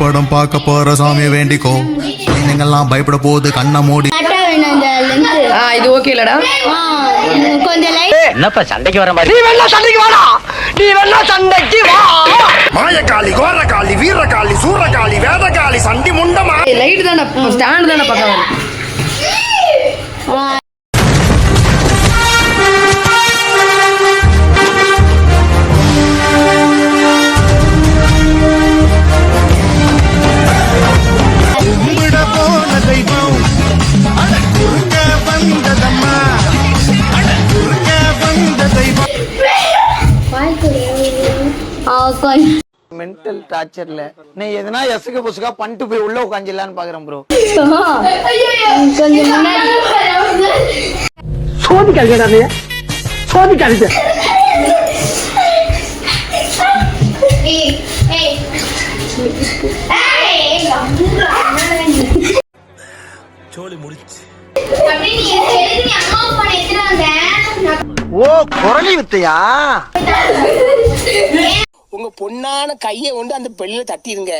படம் பார்க்க போற சாமியை வேண்டிக்கோ. நீங்கெல்லாம் பயப்பட போகுது கண்ணை மூடி. இது ஓகே இல்லடா கொஞ்சம் என்னப்பா சண்டைக்கு வர மாதிரி? நீ வேணா சண்டைக்கு வாடா, நீ வேணா சண்டைக்கு வா. மாயக்காளி, கோரக்காளி, வீரகாளி, சூரகாளி, வேதகாளி, சண்டி முண்டமா. லைட் தானே ஸ்டாண்ட் தானே பக்கம். மென்டல் டார்ச்சர்ல நீ எதனா எசுக்கு புசுக்கா பண்ணிட்டு போய் உள்ள உட்காந்துலான்னு பாக்குறேன் ப்ரோ. சோதிக்காதீங்க, சோதிக்காதீங்க. ஓ குரலி வித்தையா? உங்க பொண்ணான கையை கொண்டு அந்த பெல்லில தட்டிருங்க.